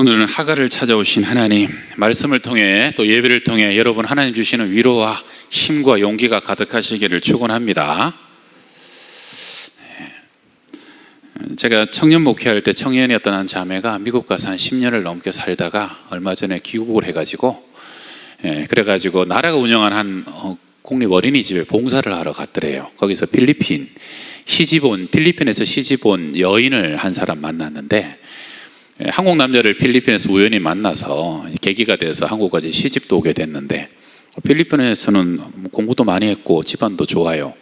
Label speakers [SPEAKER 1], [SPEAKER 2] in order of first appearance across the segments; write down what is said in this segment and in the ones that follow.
[SPEAKER 1] 오늘은 하갈을 찾아오신 하나님, 말씀을 통해 또 예배를 통해 여러분 하나님 주시는 위로와 힘과 용기가 가득하시기를 축원합니다. 제가 청년 목회할 때 청년이었던 한 자매가 미국 가서 한 10년을 넘게 살다가 얼마 전에 귀국을 해가지고 그래가지고 나라가 운영한 한 공립 어린이집에 봉사를 하러 갔더래요. 거기서 필리핀에서 시집 온 여인을 한 사람 만났는데, 한국 남자를 필리핀에서 우연히 만나서 계기가 돼서 한국까지 시집도 오게 됐는데, 필리핀에서는 공부도 많이 했고 집안도 좋아요.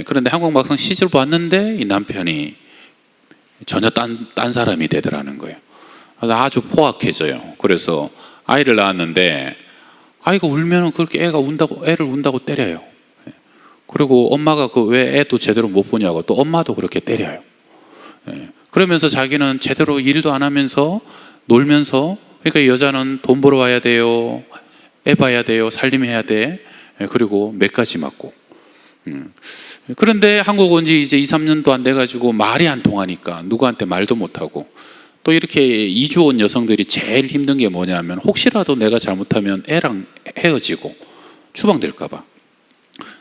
[SPEAKER 1] 그런데 한국 막상 시집을 왔는데 이 남편이 전혀 딴 사람이 되더라는 거예요. 아주 포악해져요. 그래서 아이를 낳았는데 아이가 울면은 그렇게 애를 운다고 때려요. 그리고 엄마가 왜 애도 제대로 못 보냐고 또 엄마도 그렇게 때려요. 그러면서 자기는 제대로 일도 안 하면서 놀면서, 그러니까 이 여자는 돈 벌어 와야 돼요, 애 봐야 돼요, 살림해야 돼, 그리고 몇 가지 맞고. 그런데 한국 온 지 이제 2, 3년도 안 돼가지고 말이 안 통하니까 누구한테 말도 못하고, 또 이렇게 이주 온 여성들이 제일 힘든 게 뭐냐면 혹시라도 내가 잘못하면 애랑 헤어지고 추방될까봐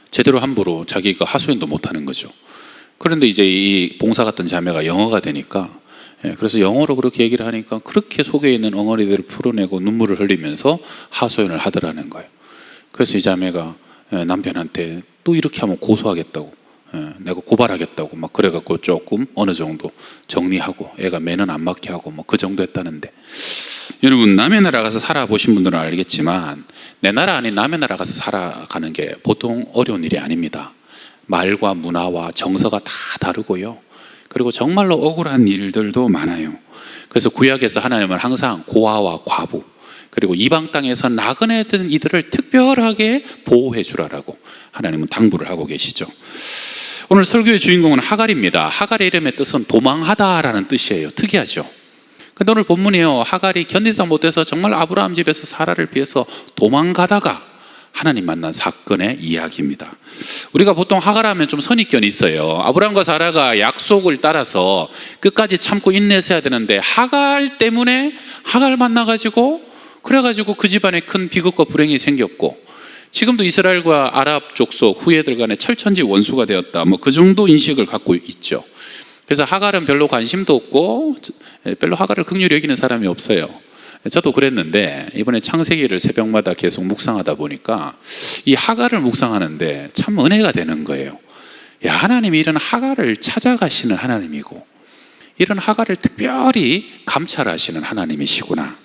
[SPEAKER 1] 제대로 함부로 자기가 하소연도 못하는 거죠. 그런데 이제 이 봉사 같은 자매가 영어가 되니까, 그래서 영어로 그렇게 얘기를 하니까 그렇게 속에 있는 엉어리들을 풀어내고 눈물을 흘리면서 하소연을 하더라는 거예요. 그래서 이 자매가 남편한테 또 이렇게 하면 고소하겠다고, 내가 고발하겠다고 막 그래갖고 조금 어느 정도 정리하고 애가 매는 안 맞게 하고 뭐 그 정도 했다는데, 여러분 남의 나라 가서 살아보신 분들은 알겠지만 내 나라 아닌 남의 나라 가서 살아가는 게 보통 어려운 일이 아닙니다. 말과 문화와 정서가 다 다르고요. 그리고 정말로 억울한 일들도 많아요. 그래서 구약에서 하나님은 항상 고아와 과부, 그리고 이방 땅에서 나그네 든 이들을 특별하게 보호해 주라라고 하나님은 당부를 하고 계시죠. 오늘 설교의 주인공은 하갈입니다. 하갈의 이름의 뜻은 도망하다라는 뜻이에요. 특이하죠. 근데 오늘 본문이요, 하갈이 견디다 못해서 정말 아브라함 집에서 사라를 피해서 도망가다가 하나님 만난 사건의 이야기입니다. 우리가 보통 하갈하면 좀 선입견이 있어요. 아브라함과 사라가 약속을 따라서 끝까지 참고 인내해야 되는데 하갈 때문에 하갈 만나가지고 그래가지고 그 집안에 큰 비극과 불행이 생겼고, 지금도 이스라엘과 아랍 족속 후예들 간에 철천지 원수가 되었다, 뭐 그 정도 인식을 갖고 있죠. 그래서 하갈은 별로 관심도 없고 별로 하갈을 긍휼히 여기는 사람이 없어요. 저도 그랬는데 이번에 창세기를 새벽마다 계속 묵상하다 보니까 이 하갈을 묵상하는데 참 은혜가 되는 거예요. 야, 하나님이 이런 하갈을 찾아가시는 하나님이고 이런 하갈을 특별히 감찰하시는 하나님이시구나.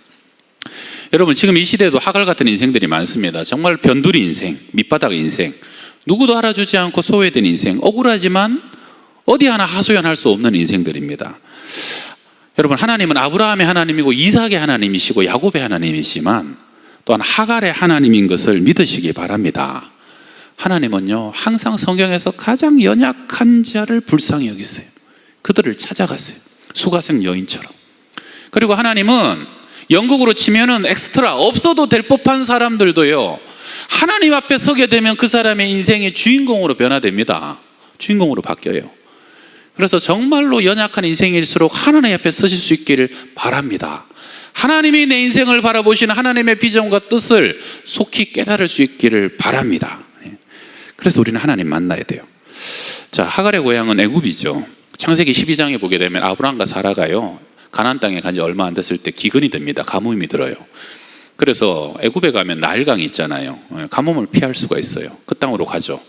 [SPEAKER 1] 여러분, 지금 이 시대에도 하갈 같은 인생들이 많습니다. 정말 변두리 인생, 밑바닥 인생, 누구도 알아주지 않고 소외된 인생, 억울하지만 어디 하나 하소연할 수 없는 인생들입니다. 여러분, 하나님은 아브라함의 하나님이고 이삭의 하나님이시고 야곱의 하나님이시지만 또한 하갈의 하나님인 것을 믿으시기 바랍니다. 하나님은요, 항상 성경에서 가장 연약한 자를 불쌍히 여기세요. 그들을 찾아가세요. 수가성 여인처럼. 그리고 하나님은 영국으로 치면은 엑스트라 없어도 될 법한 사람들도요, 하나님 앞에 서게 되면 그 사람의 인생의 주인공으로 변화됩니다. 주인공으로 바뀌어요. 그래서 정말로 연약한 인생일수록 하나님 앞에 서실 수 있기를 바랍니다. 하나님이 내 인생을 바라보시는 하나님의 비전과 뜻을 속히 깨달을 수 있기를 바랍니다. 그래서 우리는 하나님 만나야 돼요. 자, 하갈의 고향은 애굽이죠. 창세기 12장에 보게 되면 아브라함과 사라가요, 가나안 땅에 간 지 얼마 안 됐을 때 기근이 듭니다. 가뭄이 들어요. 그래서 애굽에 가면 나일강이 있잖아요. 가뭄을 피할 수가 있어요. 그 땅으로 가죠.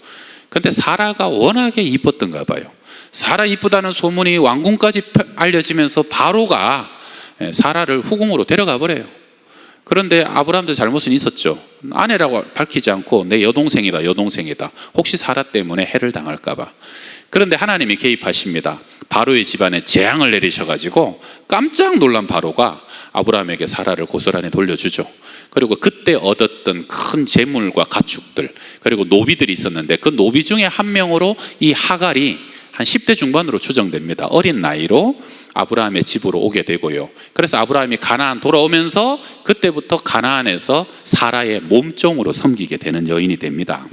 [SPEAKER 1] 근데 사라가 워낙에 이뻤던가 봐요. 사라 이쁘다는 소문이 왕궁까지 알려지면서 바로가 사라를 후궁으로 데려가 버려요. 그런데 아브라함도 잘못은 있었죠. 아내라고 밝히지 않고 내 여동생이다, 여동생이다, 혹시 사라 때문에 해를 당할까 봐. 그런데 하나님이 개입하십니다. 바로의 집안에 재앙을 내리셔가지고 깜짝 놀란 바로가 아브라함에게 사라를 고스란히 돌려주죠. 그리고 그때 얻었던 큰 재물과 가축들, 그리고 노비들이 있었는데 그 노비 중에 한 명으로 이 하갈이 한 10대 중반으로 추정됩니다. 어린 나이로 아브라함의 집으로 오게 되고요. 그래서 아브라함이 가나안 돌아오면서 그때부터 가나안에서 사라의 몸종으로 섬기게 되는 여인이 됩니다.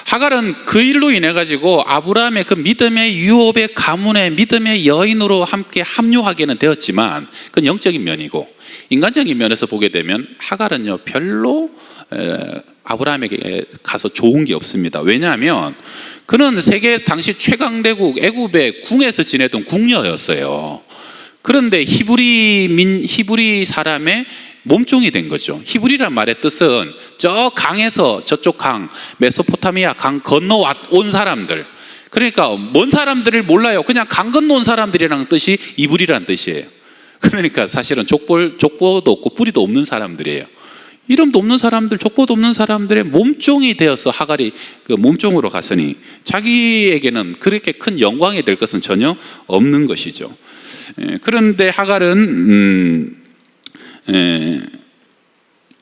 [SPEAKER 1] 하갈은 그 일로 인해 가지고 아브라함의 그 믿음의 유업의 가문의 믿음의 여인으로 함께 합류하게는 되었지만 그건 영적인 면이고, 인간적인 면에서 보게 되면 하갈은요 별로 아브라함에게 가서 좋은 게 없습니다. 왜냐하면 그는 세계 당시 최강대국 애굽의 궁에서 지내던 궁녀였어요. 그런데 히브리 사람의 몸종이 된 거죠. 히브리란 말의 뜻은 저 강에서 저쪽 강, 메소포타미아 강 건너 온 사람들, 그러니까 먼 사람들을 몰라요. 그냥 강 건너온 사람들이라는 뜻이 이브리란 뜻이에요. 그러니까 사실은 족보도 없고 뿌리도 없는 사람들이에요. 이름도 없는 사람들, 족보도 없는 사람들의 몸종이 되어서 하갈이 그 몸종으로 갔으니 자기에게는 그렇게 큰 영광이 될 것은 전혀 없는 것이죠. 그런데 하갈은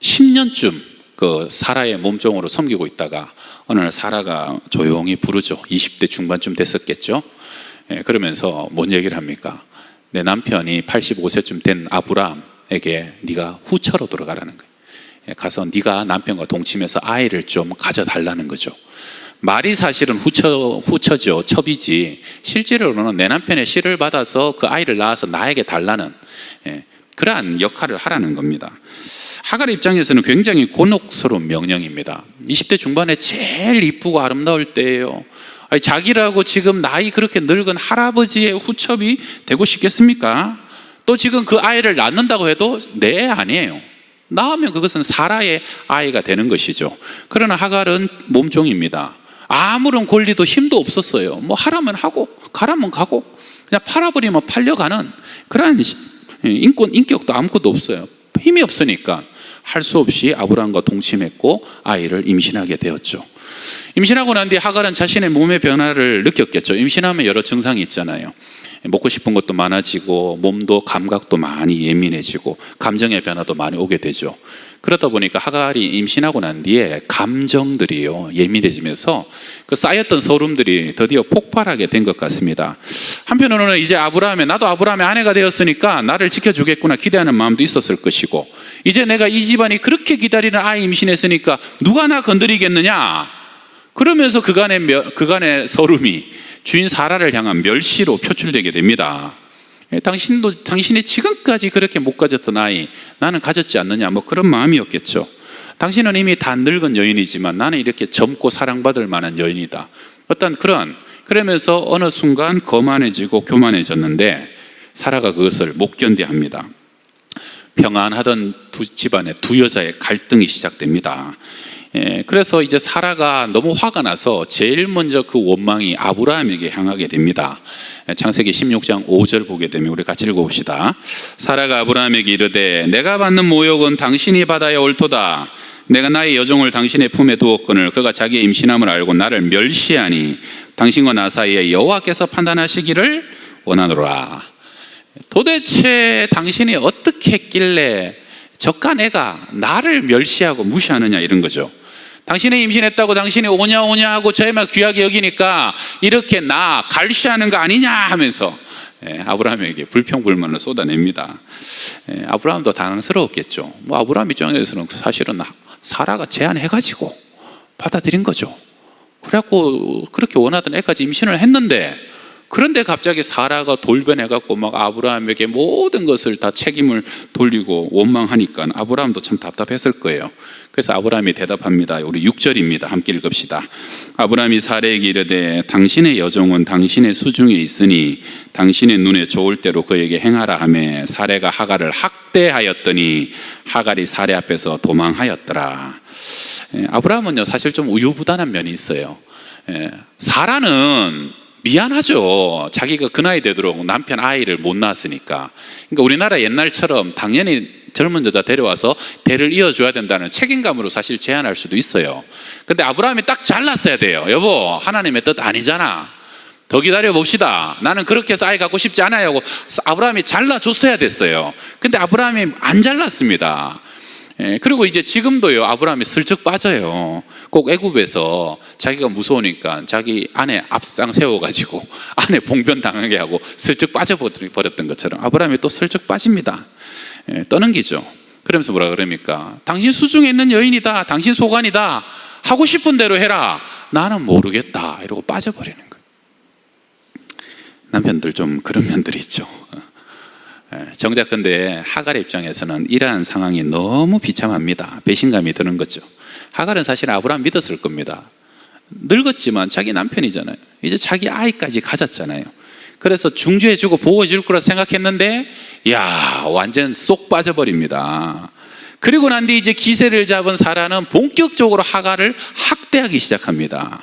[SPEAKER 1] 10년쯤 그 사라의 몸종으로 섬기고 있다가 어느 날 사라가 조용히 부르죠. 20대 중반쯤 됐었겠죠. 그러면서 뭔 얘기를 합니까? 내 남편이 85세쯤 된 아브라함에게 네가 후처로 들어가라는 거예요. 가서 네가 남편과 동침해서 아이를 좀 가져달라는 거죠. 말이 사실은 후처죠. 첩이지. 실제로는 내 남편의 씨를 받아서 그 아이를 낳아서 나에게 달라는 그러한 역할을 하라는 겁니다. 하갈 입장에서는 굉장히 곤혹스러운 명령입니다. 20대 중반에 제일 이쁘고 아름다울 때예요. 아니, 자기라고 지금 나이 그렇게 늙은 할아버지의 후첩이 되고 싶겠습니까? 또 지금 그 아이를 낳는다고 해도 네, 아니에요. 낳으면 그것은 사라의 아이가 되는 것이죠. 그러나 하갈은 몸종입니다. 아무런 권리도 힘도 없었어요. 뭐 하라면 하고 가라면 가고 그냥 팔아버리면 팔려가는 그러한 인격도 아무것도 없어요. 힘이 없으니까 할 수 없이 아브라함과 동침했고 아이를 임신하게 되었죠. 임신하고 난 뒤에 하갈은 자신의 몸의 변화를 느꼈겠죠. 임신하면 여러 증상이 있잖아요. 먹고 싶은 것도 많아지고 몸도 감각도 많이 예민해지고 감정의 변화도 많이 오게 되죠. 그러다 보니까 하갈이 임신하고 난 뒤에 감정들이요 예민해지면서 그 쌓였던 소름들이 드디어 폭발하게 된 것 같습니다. 한편으로는 이제 나도 아브라함의 아내가 되었으니까 나를 지켜주겠구나 기대하는 마음도 있었을 것이고, 이제 내가 이 집안이 그렇게 기다리는 아이 임신했으니까 누가 나 건드리겠느냐, 그러면서 그간의 서름이 주인 사라를 향한 멸시로 표출되게 됩니다. 당신이 지금까지 그렇게 못 가졌던 아이 나는 가졌지 않느냐, 뭐 그런 마음이었겠죠. 당신은 이미 다 늙은 여인이지만 나는 이렇게 젊고 사랑받을 만한 여인이다. 그러면서 어느 순간 거만해지고 교만해졌는데 사라가 그것을 못 견뎌합니다. 평안하던 두 집안의 두 여자의 갈등이 시작됩니다. 그래서 이제 사라가 너무 화가 나서 제일 먼저 그 원망이 아브라함에게 향하게 됩니다. 창세기 16장 5절 보게 되면 우리 같이 읽어봅시다. 사라가 아브라함에게 이르되 내가 받는 모욕은 당신이 받아야 옳도다. 내가 나의 여종을 당신의 품에 두었거늘 그가 자기의 임신함을 알고 나를 멸시하니 당신과 나 사이에 여호와께서 판단하시기를 원하노라. 도대체 당신이 어떻게 했길래 저간 애가 나를 멸시하고 무시하느냐, 이런 거죠. 당신이 임신했다고 당신이 오냐 하고 저희만 귀하게 여기니까 이렇게 나 갈시하는 거 아니냐 하면서 아브라함에게 불평불만을 쏟아냅니다. 아브라함도 당황스러웠겠죠. 뭐 아브라함 입장에서는 사실은 사라가 제안해가지고 받아들인 거죠. 그래갖고 그렇게 원하던 애까지 임신을 했는데, 그런데 갑자기 사라가 돌변해갖고 막 아브라함에게 모든 것을 다 책임을 돌리고 원망하니까 아브라함도 참 답답했을 거예요. 그래서 아브라함이 대답합니다. 우리 6절입니다. 함께 읽읍시다. 아브라함이 사라에게 이르되 당신의 여종은 당신의 수중에 있으니 당신의 눈에 좋을 대로 그에게 행하라 하매 사라가 하갈을 학대하였더니 하갈이 사라 앞에서 도망하였더라. 아브라함은요 사실 좀 우유부단한 면이 있어요. 사라는 미안하죠. 자기가 그 나이 되도록 남편 아이를 못 낳았으니까. 그러니까 우리나라 옛날처럼 당연히 젊은 여자 데려와서 대를 이어줘야 된다는 책임감으로 사실 제안할 수도 있어요. 근데 아브라함이 딱 잘랐어야 돼요. 여보, 하나님의 뜻 아니잖아. 더 기다려 봅시다. 나는 그렇게 해서 아이 갖고 싶지 않아요 하고 아브라함이 잘라줬어야 됐어요. 근데 아브라함이 안 잘랐습니다. 그리고 이제 지금도요 아브라함이 슬쩍 빠져요. 꼭 애굽에서 자기가 무서우니까 자기 아내 앞상 세워가지고 아내 봉변 당하게 하고 슬쩍 빠져버렸던 것처럼 아브라함이 또 슬쩍 빠집니다. 떠넘기죠. 그러면서 뭐라 그럽니까? 당신 수중에 있는 여인이다, 당신 소관이다, 하고 싶은 대로 해라, 나는 모르겠다 이러고 빠져버리는 거예요. 남편들 좀 그런 면들이 있죠. 정작 근데 하갈의 입장에서는 이러한 상황이 너무 비참합니다. 배신감이 드는 거죠. 하갈은 사실 아브라함 믿었을 겁니다. 늙었지만 자기 남편이잖아요. 이제 자기 아이까지 가졌잖아요. 그래서 중재해주고 보호해줄 거라 생각했는데 야, 완전 쏙 빠져버립니다. 그리고 난 뒤 이제 기세를 잡은 사라는 본격적으로 하갈을 학대하기 시작합니다.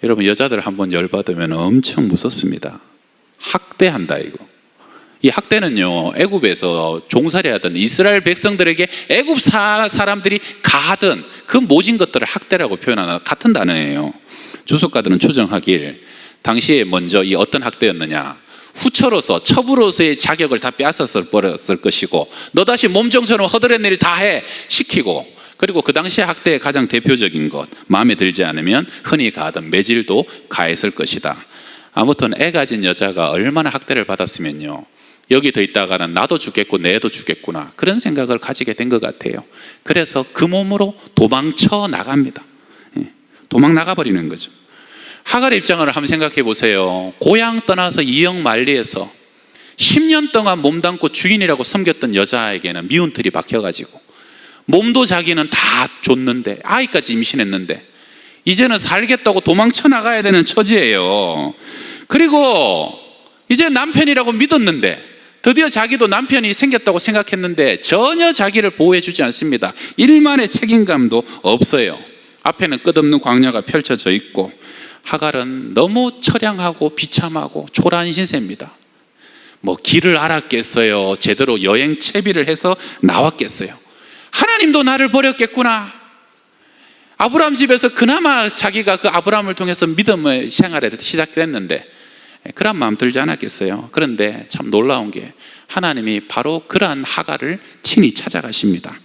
[SPEAKER 1] 여러분, 여자들 한번 열받으면 엄청 무섭습니다. 학대한다 이거. 이 학대는요, 애굽에서 종살이하던 이스라엘 백성들에게 애굽 사람들이 가하던 그 모진 것들을 학대라고 표현하는 같은 단어예요. 주석가들은 추정하길 당시에 먼저 이 어떤 학대였느냐, 후처로서 첩으로서의 자격을 다 빼앗았을 것이고 너 다시 몸종처럼 허드렛 일 다 해 시키고, 그리고 그 당시에 학대의 가장 대표적인 것, 마음에 들지 않으면 흔히 가하던 매질도 가했을 것이다. 아무튼 애 가진 여자가 얼마나 학대를 받았으면요, 여기 더 있다가는 나도 죽겠고 내도 죽겠구나, 그런 생각을 가지게 된 것 같아요. 그래서 그 몸으로 도망쳐 나갑니다. 도망 나가버리는 거죠. 하갈의 입장을 한번 생각해 보세요. 고향 떠나서 이역만리에서 10년 동안 몸담고 주인이라고 섬겼던 여자에게는 미운 틀이 박혀가지고 몸도 자기는 다 줬는데 아이까지 임신했는데 이제는 살겠다고 도망쳐 나가야 되는 처지예요. 그리고 이제 남편이라고 믿었는데 드디어 자기도 남편이 생겼다고 생각했는데 전혀 자기를 보호해 주지 않습니다. 일만의 책임감도 없어요. 앞에는 끝없는 광야가 펼쳐져 있고 하갈은 너무 처량하고 비참하고 초라한 신세입니다. 뭐 길을 알았겠어요? 제대로 여행 채비를 해서 나왔겠어요? 하나님도 나를 버렸겠구나. 아브라함 집에서 그나마 자기가 그 아브라함을 통해서 믿음의 생활에 시작됐는데 그런 마음 들지 않았겠어요? 그런데 참 놀라운 게 하나님이 바로 그러한 하갈을 친히 찾아가십니다.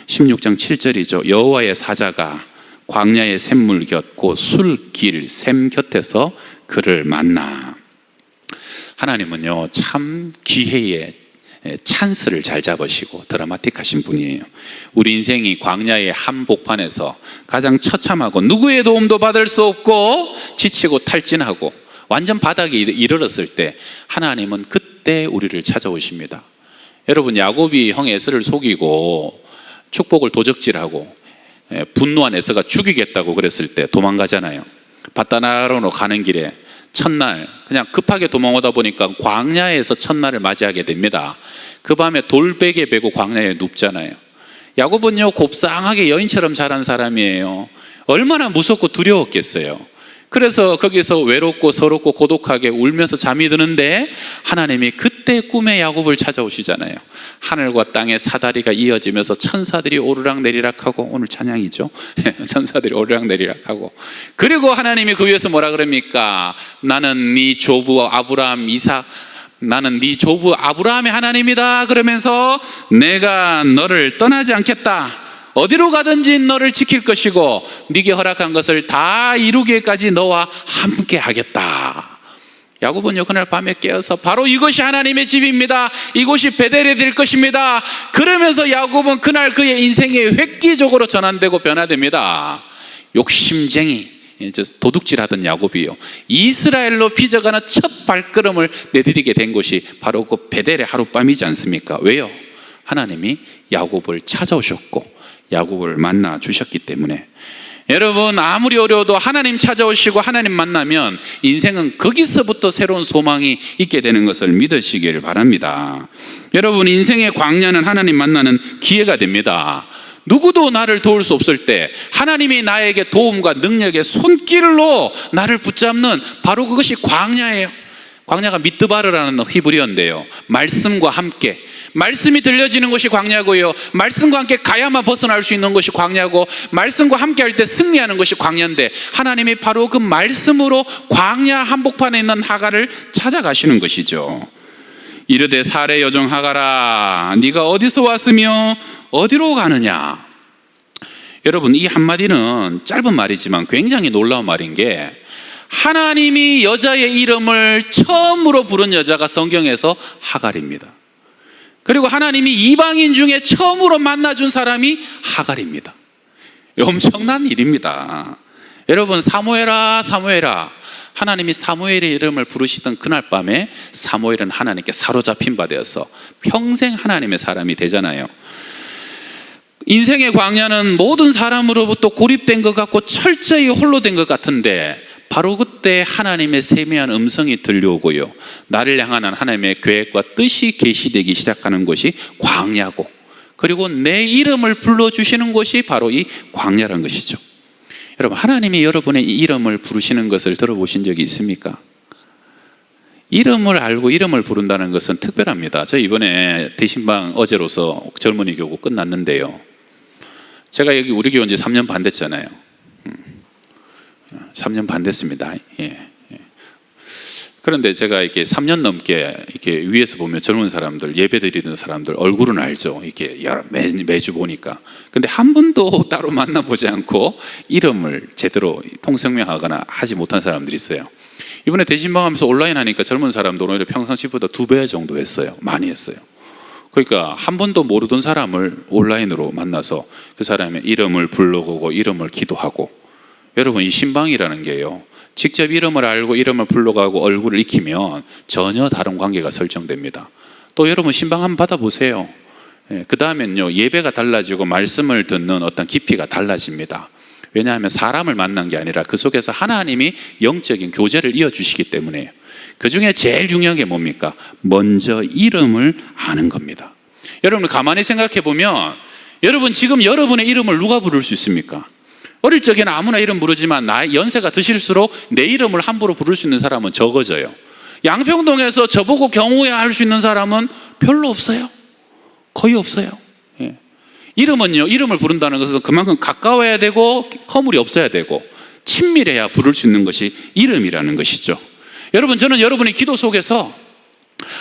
[SPEAKER 1] 16장 7절이죠. 여호와의 사자가 광야의 샘물 곁 곧 술길 샘 곁에서 그를 만나. 하나님은요, 참 기회의 찬스를 잘 잡으시고 드라마틱하신 분이에요. 우리 인생이 광야의 한복판에서 가장 처참하고 누구의 도움도 받을 수 없고 지치고 탈진하고 완전 바닥에 이르렀을 때 하나님은 그때 우리를 찾아오십니다. 여러분, 야곱이 형 에서를 속이고 축복을 도적질하고 분노한 에서가 죽이겠다고 그랬을 때 도망가잖아요. 바다나라로 가는 길에 첫날 그냥 급하게 도망오다 보니까 광야에서 첫날을 맞이하게 됩니다. 그 밤에 돌베개 베고 광야에 눕잖아요. 야곱은요, 곱상하게 여인처럼 자란 사람이에요. 얼마나 무섭고 두려웠겠어요. 그래서 거기서 외롭고 서럽고 고독하게 울면서 잠이 드는데 하나님이 그때 꿈에 야곱을 찾아오시잖아요. 하늘과 땅의 사다리가 이어지면서 천사들이 오르락내리락하고, 오늘 찬양이죠. 천사들이 오르락내리락하고, 그리고 하나님이 그 위에서 뭐라 그럽니까? 나는 네 조부 아브라함 이삭, 나는 네 조부 아브라함의 하나님이다 그러면서 내가 너를 떠나지 않겠다, 어디로 가든지 너를 지킬 것이고 네게 허락한 것을 다 이루기까지 너와 함께 하겠다. 야곱은요, 그날 밤에 깨어서 바로 이것이 하나님의 집입니다, 이곳이 베델이 될 것입니다 그러면서 야곱은 그날 그의 인생이 획기적으로 전환되고 변화됩니다. 욕심쟁이 도둑질하던 야곱이요, 이스라엘로 빚어가는 첫 발걸음을 내디디게 된 곳이 바로 그 베델의 하룻밤이지 않습니까? 왜요? 하나님이 야곱을 찾아오셨고 야곱을 만나 주셨기 때문에. 여러분, 아무리 어려워도 하나님 찾아오시고 하나님 만나면 인생은 거기서부터 새로운 소망이 있게 되는 것을 믿으시길 바랍니다. 여러분, 인생의 광야는 하나님 만나는 기회가 됩니다. 누구도 나를 도울 수 없을 때 하나님이 나에게 도움과 능력의 손길로 나를 붙잡는 바로 그것이 광야예요. 광야가 미드바르라는 히브리어인데요, 말씀과 함께, 말씀이 들려지는 것이 광야고요, 말씀과 함께 가야만 벗어날 수 있는 것이 광야고, 말씀과 함께 할 때 승리하는 것이 광야인데 하나님이 바로 그 말씀으로 광야 한복판에 있는 하갈을 찾아가시는 것이죠. 이르되 사레 여종 하갈아, 네가 어디서 왔으며 어디로 가느냐. 여러분, 이 한마디는 짧은 말이지만 굉장히 놀라운 말인 게, 하나님이 여자의 이름을 처음으로 부른 여자가 성경에서 하갈입니다. 그리고 하나님이 이방인 중에 처음으로 만나준 사람이 하갈입니다. 엄청난 일입니다. 여러분, 사무엘아 사무엘아, 하나님이 사무엘의 이름을 부르시던 그날 밤에 사무엘은 하나님께 사로잡힌 바 되어서 평생 하나님의 사람이 되잖아요. 인생의 광야는 모든 사람으로부터 고립된 것 같고 철저히 홀로 된 것 같은데, 바로 그때 하나님의 세미한 음성이 들려오고요, 나를 향한 하나님의 계획과 뜻이 계시되기 시작하는 곳이 광야고, 그리고 내 이름을 불러주시는 곳이 바로 이 광야라는 것이죠. 여러분, 하나님이 여러분의 이름을 부르시는 것을 들어보신 적이 있습니까? 이름을 알고 이름을 부른다는 것은 특별합니다. 저 이번에 대신방 어제로서 젊은이 교구 끝났는데요, 제가 여기 우리 교회 온 지 3년 반 됐잖아요. 3년 반 됐습니다. 예. 그런데 제가 이렇게 3년 넘게 이렇게 위에서 보면 젊은 사람들, 예배 드리는 사람들 얼굴은 알죠. 이렇게 매주 보니까. 근데 한 번도 따로 만나보지 않고 이름을 제대로 통성명하거나 하지 못한 사람들이 있어요. 이번에 대신방 하면서 온라인 하니까 젊은 사람들은 오히려 평상시보다 2배 정도 했어요. 많이 했어요. 그러니까 한 번도 모르던 사람을 온라인으로 만나서 그 사람의 이름을 불러보고 이름을 기도하고. 여러분, 이 신방이라는 게요, 직접 이름을 알고 이름을 불러가고 얼굴을 익히면 전혀 다른 관계가 설정됩니다. 또 여러분, 신방 한번 받아보세요. 그 다음엔요, 예배가 달라지고 말씀을 듣는 어떤 깊이가 달라집니다. 왜냐하면 사람을 만난 게 아니라 그 속에서 하나님이 영적인 교제를 이어주시기 때문에요. 그 중에 제일 중요한 게 뭡니까? 먼저 이름을 아는 겁니다. 여러분, 가만히 생각해 보면, 여러분 지금 여러분의 이름을 누가 부를 수 있습니까? 어릴 적에는 아무나 이름 부르지만 나이 연세가 드실수록 내 이름을 함부로 부를 수 있는 사람은 적어져요. 양평동에서 저보고 경호해 할 수 있는 사람은 별로 없어요. 거의 없어요. 예. 이름은요, 이름을 부른다는 것은 그만큼 가까워야 되고 허물이 없어야 되고 친밀해야 부를 수 있는 것이 이름이라는 것이죠. 여러분, 저는 여러분의 기도 속에서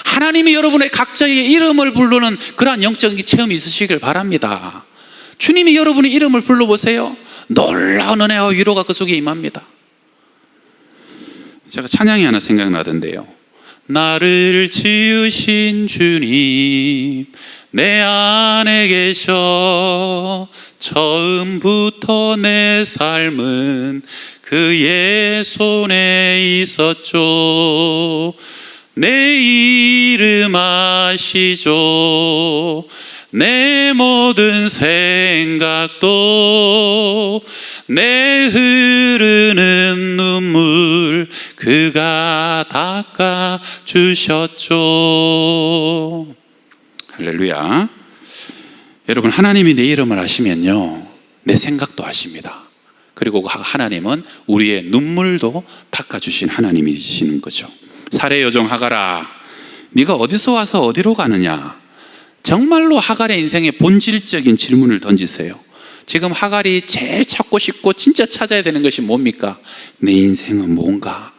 [SPEAKER 1] 하나님이 여러분의 각자의 이름을 부르는 그러한 영적인 체험이 있으시길 바랍니다. 주님이 여러분의 이름을 불러보세요. 놀라운 은혜와 위로가 그 속에 임합니다. 제가 찬양이 하나 생각나던데요. 나를 지으신 주님 내 안에 계셔, 처음부터 내 삶은 그의 손에 있었죠. 내 이름 아시죠. 내 모든 생각도 내 흐르는 눈물 그가 닦아 주셨죠. 할렐루야. 여러분, 하나님이 내 이름을 아시면요, 내 생각도 아십니다. 그리고 하나님은 우리의 눈물도 닦아주신 하나님이시는 거죠. 사례 여종 하갈아, 네가 어디서 와서 어디로 가느냐? 정말로 하갈의 인생의 본질적인 질문을 던지세요. 지금 하갈이 제일 찾고 싶고 진짜 찾아야 되는 것이 뭡니까? 내 인생은 뭔가?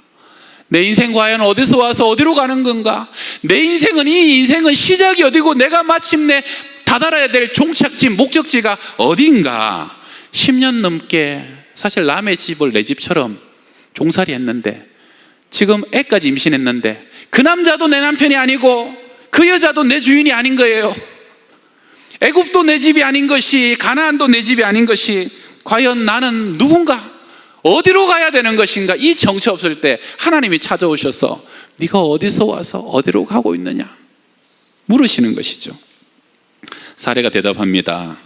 [SPEAKER 1] 내 인생 과연 어디서 와서 어디로 가는 건가? 내 인생은, 이 인생은 시작이 어디고 내가 마침내 다다라야 될 종착지, 목적지가 어딘가? 10년 넘게 사실 남의 집을 내 집처럼 종살이 했는데, 지금 애까지 임신했는데, 그 남자도 내 남편이 아니고 그 여자도 내 주인이 아닌 거예요. 애굽도 내 집이 아닌 것이, 가나안도 내 집이 아닌 것이, 과연 나는 누군가? 어디로 가야 되는 것인가? 이 정처 없을 때 하나님이 찾아오셔서 네가 어디서 와서 어디로 가고 있느냐 물으시는 것이죠. 사례가 대답합니다.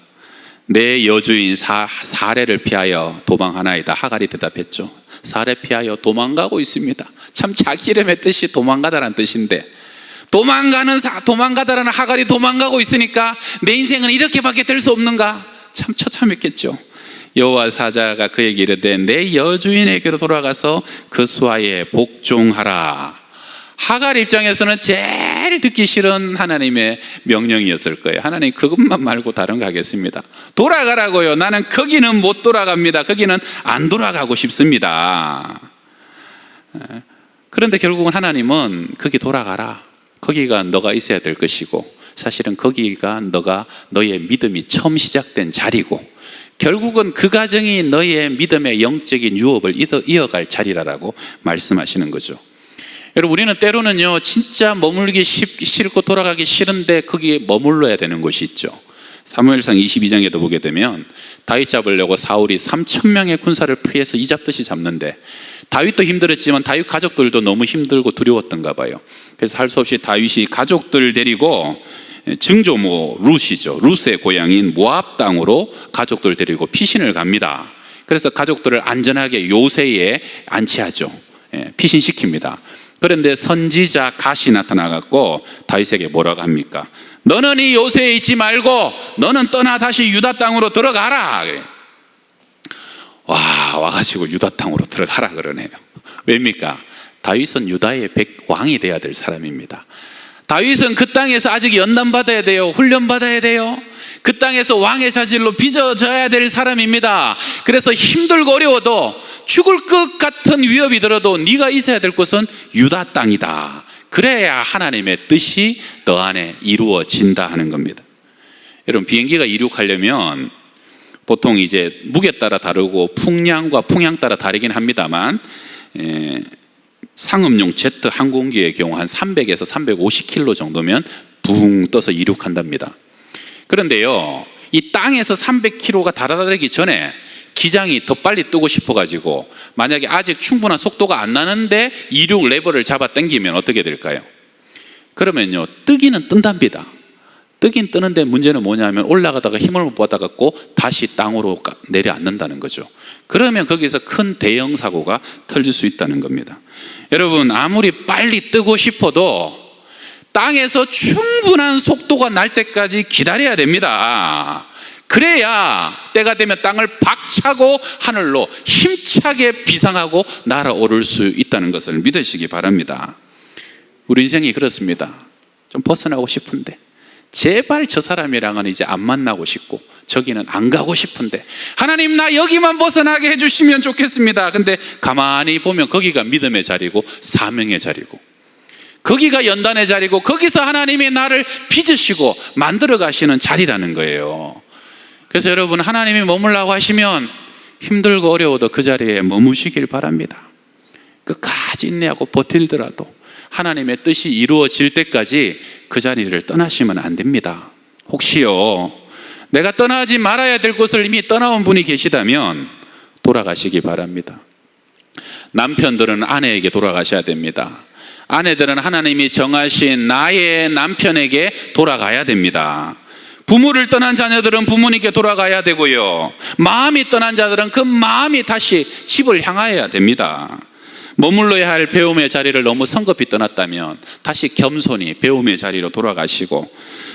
[SPEAKER 1] 내 여주인 사례를 피하여 도망하나이다. 하갈이 대답했죠. 사례 피하여 도망가고 있습니다. 참 자기 이름의 뜻이 도망가다라는 뜻인데, 도망가다라는 하갈이 도망가고 있으니까 내 인생은 이렇게밖에 될 수 없는가? 참 처참했겠죠. 여호와 사자가 그에게 이르되 내 여주인에게로 돌아가서 그 수하에 복종하라. 하갈 입장에서는 제일 듣기 싫은 하나님의 명령이었을 거예요. 하나님, 그것만 말고 다른 거 하겠습니다. 돌아가라고요. 나는 거기는 못 돌아갑니다. 거기는 안 돌아가고 싶습니다. 그런데 결국은 하나님은 거기 돌아가라. 거기가 너가 있어야 될 것이고, 사실은 거기가 너의 믿음이 처음 시작된 자리고, 결국은 그 과정이 너의 믿음의 영적인 유업을 이어갈 자리라고 말씀하시는 거죠. 여러분, 우리는 때로는요, 진짜 머물기 싫고 돌아가기 싫은데 거기에 머물러야 되는 곳이 있죠. 사무엘상 22장에도 보게 되면 다윗 잡으려고 사울이 3,000명의 군사를 피해서 이 잡듯이 잡는데, 다윗도 힘들었지만 다윗 가족들도 너무 힘들고 두려웠던가 봐요. 그래서 할 수 없이 다윗이 가족들 데리고 증조모 룻이죠, 룻의 고향인 모압 땅으로 가족들 데리고 피신을 갑니다. 그래서 가족들을 안전하게 요새에 안치하죠. 피신시킵니다. 그런데 선지자 갓이 나타나갖고 다윗에게 뭐라고 합니까? 너는 이 요새에 있지 말고 너는 떠나 다시 유다 땅으로 들어가라. 와가지고 유다 땅으로 들어가라 그러네요. 왜입니까? 다윗은 유다의 왕이 돼야 될 사람입니다. 다윗은 그 땅에서 아직 연단받아야 돼요. 훈련받아야 돼요. 그 땅에서 왕의 자질로 빚어져야 될 사람입니다. 그래서 힘들고 어려워도 죽을 것 같은 위협이 들어도 네가 있어야 될 곳은 유다 땅이다. 그래야 하나님의 뜻이 너 안에 이루어진다 하는 겁니다. 여러분, 비행기가 이륙하려면 보통 이제 무게 따라 다르고 풍량과 풍향 따라 다르긴 합니다만, 상업용 제트 항공기의 경우 한 300에서 350km 정도면 붕 떠서 이륙한답니다. 그런데요, 이 땅에서 300km가 달아나기 전에 기장이 더 빨리 뜨고 싶어가지고 만약에 아직 충분한 속도가 안 나는데 이륙 레버를 잡아 당기면 어떻게 될까요? 그러면요, 뜨기는 뜬답니다. 뜨긴 뜨는데 문제는 뭐냐면 올라가다가 힘을 못 받아갖고 다시 땅으로 내려앉는다는 거죠. 그러면 거기서 큰 대형 사고가 터질 수 있다는 겁니다. 여러분, 아무리 빨리 뜨고 싶어도 땅에서 충분한 속도가 날 때까지 기다려야 됩니다. 그래야 때가 되면 땅을 박차고 하늘로 힘차게 비상하고 날아오를 수 있다는 것을 믿으시기 바랍니다. 우리 인생이 그렇습니다. 좀 벗어나고 싶은데, 제발 저 사람이랑은 이제 안 만나고 싶고 저기는 안 가고 싶은데, 하나님 나 여기만 벗어나게 해주시면 좋겠습니다. 근데 가만히 보면 거기가 믿음의 자리고 사명의 자리고, 거기가 연단의 자리고, 거기서 하나님이 나를 빚으시고 만들어 가시는 자리라는 거예요. 그래서 여러분, 하나님이 머물라고 하시면 힘들고 어려워도 그 자리에 머무시길 바랍니다. 끝까지 인내하고 버틸더라도 하나님의 뜻이 이루어질 때까지 그 자리를 떠나시면 안 됩니다. 혹시요, 내가 떠나지 말아야 될 곳을 이미 떠나온 분이 계시다면 돌아가시기 바랍니다. 남편들은 아내에게 돌아가셔야 됩니다. 아내들은 하나님이 정하신 나의 남편에게 돌아가야 됩니다. 부모를 떠난 자녀들은 부모님께 돌아가야 되고요, 마음이 떠난 자들은 그 마음이 다시 집을 향하여야 됩니다. 머물러야 할 배움의 자리를 너무 성급히 떠났다면 다시 겸손히 배움의 자리로 돌아가시고,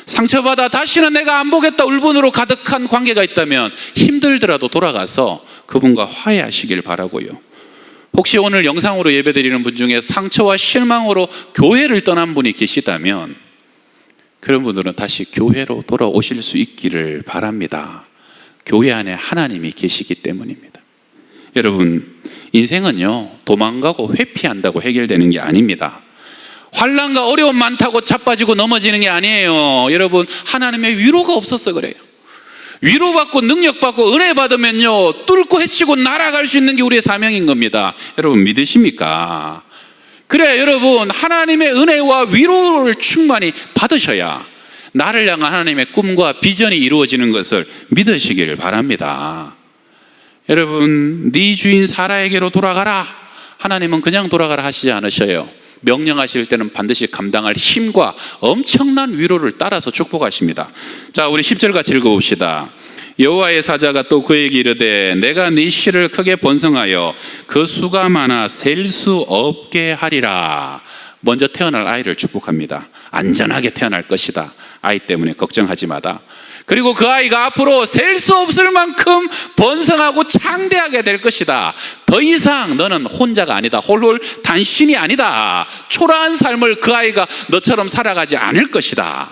[SPEAKER 1] 상처받아 다시는 내가 안 보겠다 울분으로 가득한 관계가 있다면 힘들더라도 돌아가서 그분과 화해하시길 바라고요. 혹시 오늘 영상으로 예배드리는 분 중에 상처와 실망으로 교회를 떠난 분이 계시다면 그런 분들은 다시 교회로 돌아오실 수 있기를 바랍니다. 교회 안에 하나님이 계시기 때문입니다. 여러분, 인생은요, 도망가고 회피한다고 해결되는 게 아닙니다. 환난과 어려움 많다고 자빠지고 넘어지는 게 아니에요. 여러분, 하나님의 위로가 없어서 그래요. 위로받고 능력받고 은혜 받으면요, 뚫고 헤치고 날아갈 수 있는 게 우리의 사명인 겁니다. 여러분, 믿으십니까? 그래, 여러분, 하나님의 은혜와 위로를 충만히 받으셔야 나를 향한 하나님의 꿈과 비전이 이루어지는 것을 믿으시길 바랍니다. 여러분, 네 주인 사라에게로 돌아가라. 하나님은 그냥 돌아가라 하시지 않으셔요. 명령하실 때는 반드시 감당할 힘과 엄청난 위로를 따라서 축복하십니다. 자, 우리 10절 같이 읽어봅시다. 여호와의 사자가 또 그에게 이르되 내가 네 씨를 크게 번성하여 그 수가 많아 셀 수 없게 하리라. 먼저 태어날 아이를 축복합니다. 안전하게 태어날 것이다. 아이 때문에 걱정하지 마다. 그리고 그 아이가 앞으로 셀 수 없을 만큼 번성하고 창대하게 될 것이다. 더 이상 너는 혼자가 아니다. 홀홀 단신이 아니다. 초라한 삶을 그 아이가 너처럼 살아가지 않을 것이다.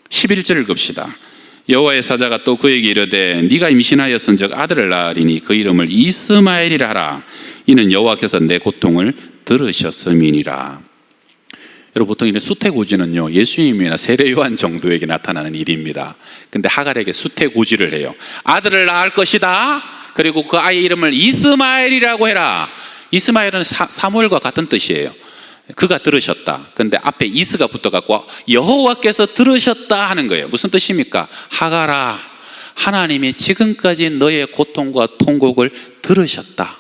[SPEAKER 1] 11절을 읽읍시다. 여호와의 사자가 또 그에게 이르되 네가 임신하였은즉 아들을 낳으리니 그 이름을 이스마엘이라 하라. 이는 여호와께서 내 고통을 들으셨음이니라. 여러분, 보통 이런 수태고지는요, 예수님이나 세례요한 정도에게 나타나는 일입니다. 근데 하갈에게 수태고지를 해요. 아들을 낳을 것이다. 그리고 그 아이의 이름을 이스마엘이라고 해라. 이스마엘은 사무엘과 같은 뜻이에요. 그가 들으셨다. 근데 앞에 이스가 붙어갖고 여호와께서 들으셨다 하는 거예요. 무슨 뜻입니까? 하가라, 하나님이 지금까지 너의 고통과 통곡을 들으셨다.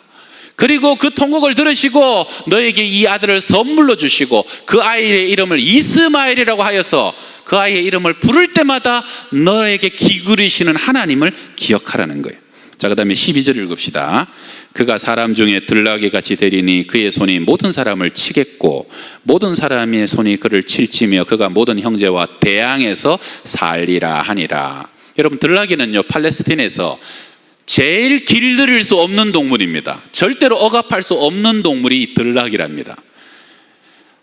[SPEAKER 1] 그리고 그 통곡을 들으시고 너에게 이 아들을 선물로 주시고 그 아이의 이름을 이스마엘이라고 하여서 그 아이의 이름을 부를 때마다 너에게 기울이시는 하나님을 기억하라는 거예요. 자, 그 다음에 12절 읽읍시다. 그가 사람 중에 들나귀 같이 되리니 그의 손이 모든 사람을 치겠고 모든 사람의 손이 그를 칠지며 그가 모든 형제와 대항해서 살리라 하니라. 여러분, 들나귀는요, 팔레스틴에서 제일 길들일 수 없는 동물입니다. 절대로 억압할 수 없는 동물이 들나귀랍니다.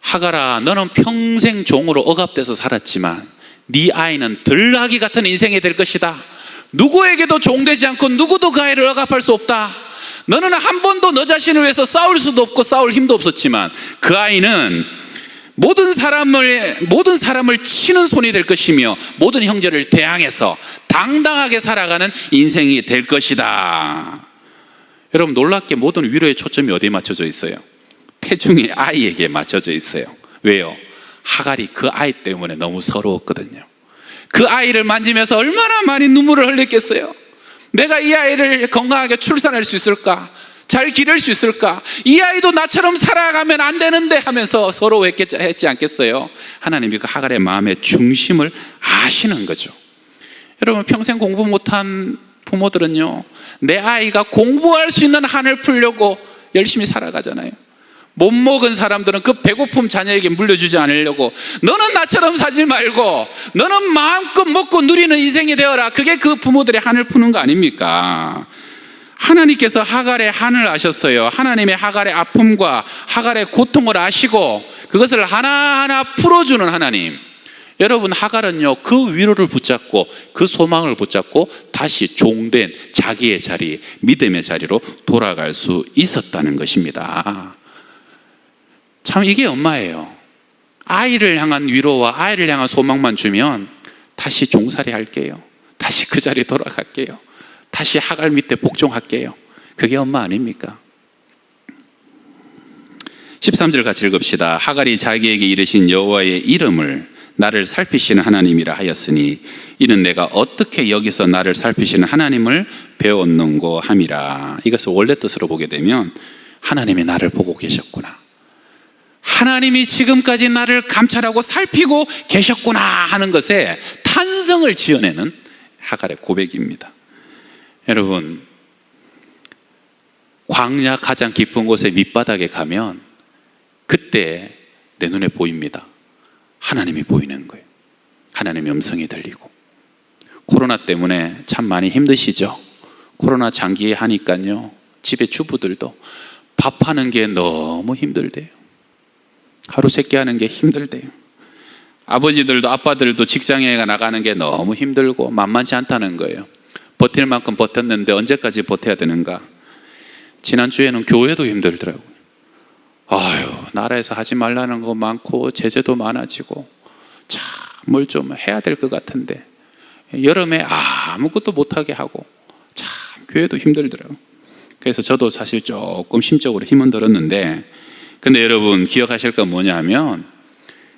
[SPEAKER 1] 하가라, 너는 평생 종으로 억압돼서 살았지만 네 아이는 들나귀 같은 인생이 될 것이다. 누구에게도 종되지 않고 누구도 그 아이를 억압할 수 없다. 너는 한 번도 너 자신을 위해서 싸울 수도 없고 싸울 힘도 없었지만 그 아이는 모든 사람을 치는 손이 될 것이며 모든 형제를 대항해서 당당하게 살아가는 인생이 될 것이다. 여러분, 놀랍게 모든 위로의 초점이 어디에 맞춰져 있어요? 태중의 아이에게 맞춰져 있어요. 왜요? 하갈이 그 아이 때문에 너무 서러웠거든요. 그 아이를 만지면서 얼마나 많이 눈물을 흘렸겠어요. 내가 이 아이를 건강하게 출산할 수 있을까? 잘 기를 수 있을까? 이 아이도 나처럼 살아가면 안 되는데 하면서 서러워했지 않겠어요? 하나님이 그 하갈의 마음의 중심을 아시는 거죠. 여러분, 평생 공부 못한 부모들은요, 내 아이가 공부할 수 있는 한을 풀려고 열심히 살아가잖아요. 못 먹은 사람들은 그 배고픔 자녀에게 물려주지 않으려고 너는 나처럼 사지 말고 너는 마음껏 먹고 누리는 인생이 되어라. 그게 그 부모들의 한을 푸는 거 아닙니까? 하나님께서 하갈의 한을 아셨어요. 하나님의 하갈의 아픔과 하갈의 고통을 아시고 그것을 하나하나 풀어주는 하나님. 여러분, 하갈은요, 그 위로를 붙잡고 그 소망을 붙잡고 다시 종된 자기의 자리, 믿음의 자리로 돌아갈 수 있었다는 것입니다. 참, 이게 엄마예요. 아이를 향한 위로와 아이를 향한 소망만 주면 다시 종살이 할게요. 다시 그 자리에 돌아갈게요. 다시 하갈 밑에 복종할게요. 그게 엄마 아닙니까? 13절 같이 읽읍시다. 하갈이 자기에게 이르신 여호와의 이름을 나를 살피시는 하나님이라 하였으니 이는 내가 어떻게 여기서 나를 살피시는 하나님을 배웠는고 함이라. 이것을 원래 뜻으로 보게 되면 하나님이 나를 보고 계셨구나, 하나님이 지금까지 나를 감찰하고 살피고 계셨구나 하는 것에 탄성을 지어내는 하갈의 고백입니다. 여러분, 광야 가장 깊은 곳에 밑바닥에 가면 그때 내 눈에 보입니다. 하나님이 보이는 거예요. 하나님의 음성이 들리고. 코로나 때문에 참 많이 힘드시죠? 코로나 장기 하니까요, 집에 주부들도 밥하는 게 너무 힘들대요. 하루 세끼 하는 게 힘들대요. 아버지들도 아빠들도 직장에 나가는 게 너무 힘들고 만만치 않다는 거예요. 버틸 만큼 버텼는데 언제까지 버텨야 되는가? 지난주에는 교회도 힘들더라고요. 아유, 나라에서 하지 말라는 거 많고 제재도 많아지고 참 뭘 좀 해야 될 것 같은데 여름에 아무것도 못하게 하고 참 교회도 힘들더라고요. 그래서 저도 사실 조금 심적으로 힘은 들었는데, 근데 여러분 기억하실 건 뭐냐 하면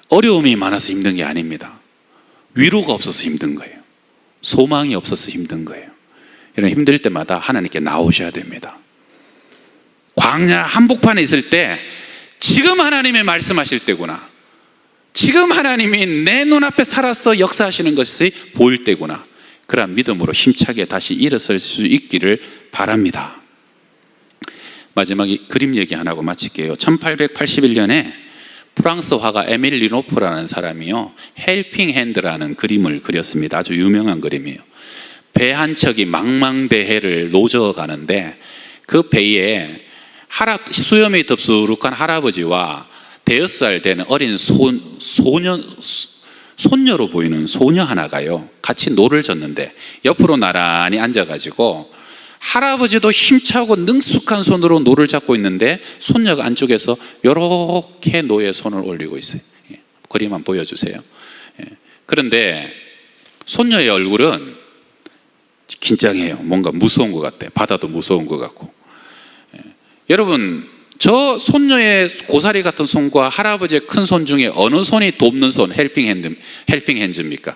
[SPEAKER 1] 어려움이 많아서 힘든 게 아닙니다. 위로가 없어서 힘든 거예요. 소망이 없어서 힘든 거예요. 이런 힘들 때마다 하나님께 나오셔야 됩니다. 광야 한복판에 있을 때 지금 하나님이 말씀하실 때구나, 지금 하나님이 내 눈앞에 살아서 역사하시는 것이 보일 때구나, 그런 믿음으로 힘차게 다시 일어설 수 있기를 바랍니다. 마지막에 그림 얘기 하나 하고 마칠게요. 1881년에 프랑스 화가 에밀 리노프라는 사람이요, 헬핑 핸드라는 그림을 그렸습니다. 아주 유명한 그림이에요. 배 한 척이 망망대해를 노저 가는데 그 배에 수염이 덥수룩한 할아버지와 5살 되는 어린 손녀로 보이는 소녀 하나가요, 같이 노를 젓는데 옆으로 나란히 앉아가지고 할아버지도 힘차고 능숙한 손으로 노를 잡고 있는데 손녀가 안쪽에서 이렇게 노에 손을 올리고 있어요. 그림 한번 보여주세요. 그런데 손녀의 얼굴은 긴장해요. 뭔가 무서운 것 같아. 바다도 무서운 것 같고. 여러분, 저 손녀의 고사리 같은 손과 할아버지의 큰 손 중에 어느 손이 돕는 손, 헬핑 핸즈입니까?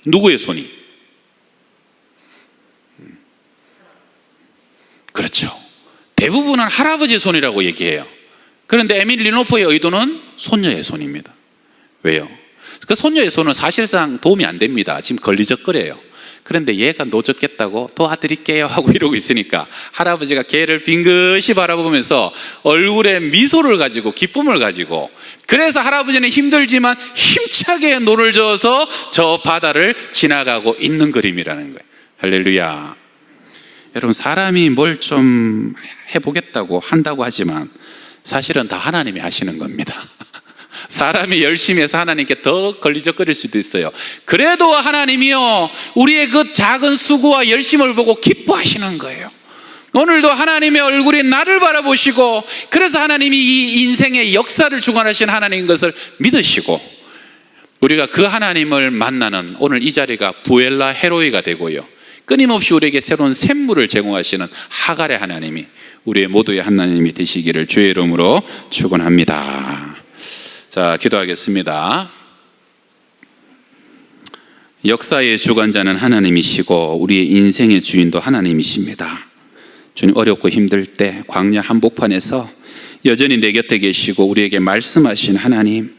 [SPEAKER 1] 누구의 손이? 그렇죠. 대부분은 할아버지의 손이라고 얘기해요. 그런데 에밀 리노프의 의도는 손녀의 손입니다. 왜요? 그 손녀의 손은 사실상 도움이 안 됩니다. 지금 걸리적거려요. 그런데 얘가 노젓겠다고 도와드릴게요 하고 이러고 있으니까 할아버지가 걔를 빙긋이 바라보면서 얼굴에 미소를 가지고 기쁨을 가지고, 그래서 할아버지는 힘들지만 힘차게 노를 저어서 저 바다를 지나가고 있는 그림이라는 거예요. 할렐루야. 여러분, 사람이 뭘 좀 해보겠다고 한다고 하지만 사실은 다 하나님이 하시는 겁니다. 사람이 열심히 해서 하나님께 더 걸리적거릴 수도 있어요. 그래도 하나님이요, 우리의 그 작은 수고와 열심을 보고 기뻐하시는 거예요. 오늘도 하나님의 얼굴이 나를 바라보시고, 그래서 하나님이 이 인생의 역사를 주관하신 하나님인 것을 믿으시고, 우리가 그 하나님을 만나는 오늘 이 자리가 부엘라 헤로이가 되고요, 끊임없이 우리에게 새로운 샘물을 제공하시는 하갈의 하나님이 우리의 모두의 하나님이 되시기를 주의 이름으로 축원합니다. 자, 기도하겠습니다. 역사의 주관자는 하나님이시고 우리의 인생의 주인도 하나님이십니다. 주님, 어렵고 힘들 때 광야 한복판에서 여전히 내 곁에 계시고 우리에게 말씀하신 하나님,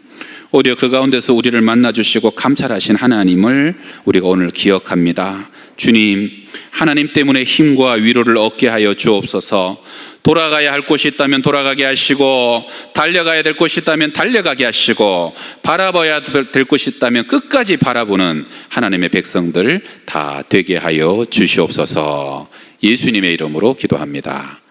[SPEAKER 1] 오히려 그 가운데서 우리를 만나주시고 감찰하신 하나님을 우리가 오늘 기억합니다. 주님, 하나님 때문에 힘과 위로를 얻게 하여 주옵소서. 돌아가야 할 곳이 있다면 돌아가게 하시고, 달려가야 될 곳이 있다면 달려가게 하시고, 바라봐야 될 곳이 있다면 끝까지 바라보는 하나님의 백성들 다 되게 하여 주시옵소서. 예수님의 이름으로 기도합니다.